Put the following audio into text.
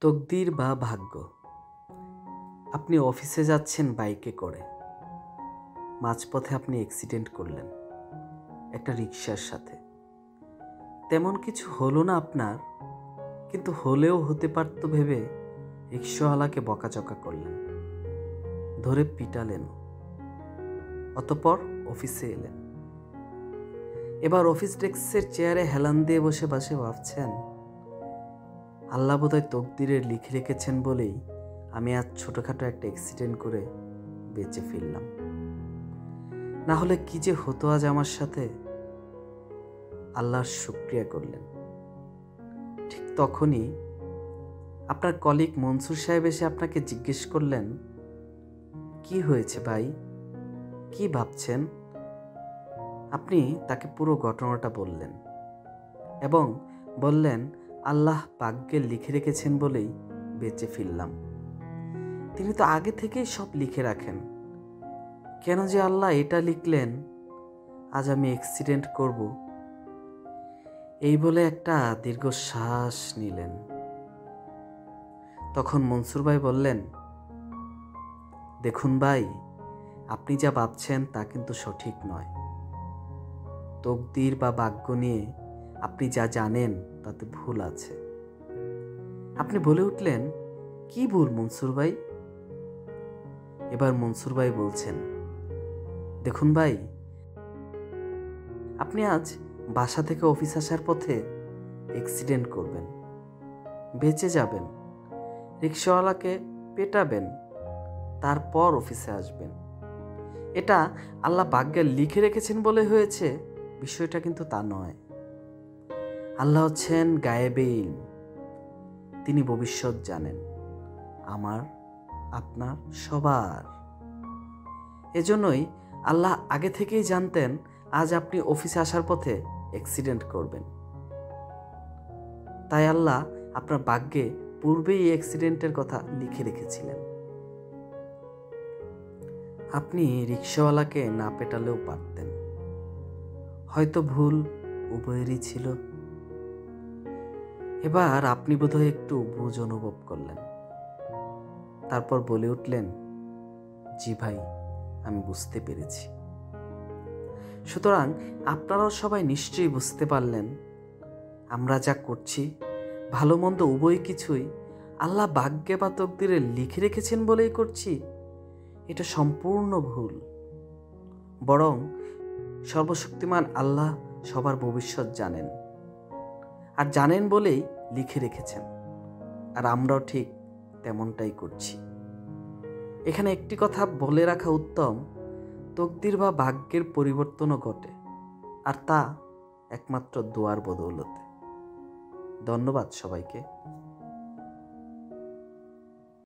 তকদির বা ভাগ্য। আপনি অফিসে যাচ্ছেন বাইকে করে, মাঝপথে আপনি অ্যাক্সিডেন্ট করলেন একটা রিকশার সাথে। তেমন কিছু হলো না আপনার, কিন্তু হলেও হতে পারত ভেবে রিকশাওয়ালাকে বকাঝকা করলেন, ধরে পিটালেন, অতঃপর অফিসে এলেন। এবার অফিস ডেস্কের চেয়ারে হেলান দিয়ে বসে বসে ভাবছেন, আল্লাহ বোধহয় তকদিরে লিখে রেখেছেন বলেই আমি আজ ছোটোখাটো একটা অ্যাক্সিডেন্ট করে বেঁচে ফিরলাম। না হলে কি যে হতো আজ আমার সাথে। আল্লাহর শুকরিয়া করলেন। ঠিক তখনই আপনার কলিগ মনসুর সাহেব এসে আপনাকে জিজ্ঞেস করলেন, কি হয়েছে ভাই, কি ভাবছেন? আপনি তাকে পুরো ঘটনাটা বললেন এবং বললেন, আল্লাহ ভাগ্যে লিখে রেখেছেন বলেই বেঁচে ফিরলাম। তিনি তো আগে থেকেই সব লিখে রাখেন, কেন যে আল্লাহ এটা লিখলেন আজ আমি অ্যাক্সিডেন্ট করব। এই বলে একটা দীর্ঘশ্বাস নিলেন। তখন মনসুর ভাই বললেন, দেখুন ভাই, আপনি যা ভাবছেন তা কিন্তু সঠিক নয়। তকদির বা ভাগ্য নিয়ে আপনি যা জানেন তাতে ভুল আছে। আপনি বলে উঠলেন, কি ভুল মনসুর ভাই? এবার মনসুর ভাই বলছেন, দেখুন ভাই, আপনি আজ বাসা থেকে অফিস আসার পথে অ্যাক্সিডেন্ট করবেন, বেঁচে যাবেন, রিকশাওয়ালাকে পেটাবেন, তারপর অফিসে আসবেন। এটা আল্লাহ ভাগ্যে লিখে রেখেছেন বলে হয়েছে, বিষয়টা কিন্তু তা নয়। আল্লাহ হচ্ছেন গায়েবে ইলম, তিনি ভবিষ্যৎ জানেন, আমার, আপনার, সবার। এজন্যই আল্লাহ আগে থেকেই জানতেন আজ আপনি অফিসে আসার পথে অ্যাক্সিডেন্ট করবেন। তাই আল্লাহ আপনার ভাগ্যে পূর্বেই এই অ্যাক্সিডেন্টের কথা লিখে রেখেছিলেন। আপনি রিকশাওয়ালাকে না পেটালেও পারতেন, হয়তো ভুল উভয়েরই ছিল। এবার আপনি বোধহয় একটু বুঝ অনুভব করলেন, তারপর বলে উঠলেন, জি ভাই, আমি বুঝতে পেরেছি। সুতরাং আপনারাও সবাই নিশ্চয়ই বুঝতে পারলেন, আমরা যা করছি ভালো মন্দ উভয় কিছুই আল্লাহ ভাগ্যে বা তকদিরে লিখে রেখেছেন বলেই করছি, এটা সম্পূর্ণ ভুল। বরং সর্বশক্তিমান আল্লাহ সবার ভবিষ্যৎ জানেন, আর জানেন বলেই লিখে রেখেছেন, আর আমরাও ঠিক তেমনটাই করছি। এখানে একটি কথা বলে রাখা উত্তম, তকদির বা ভাগ্যের পরিবর্তনও ঘটে, আর তা একমাত্র দোয়ার বদৌলতে। ধন্যবাদ সবাইকে।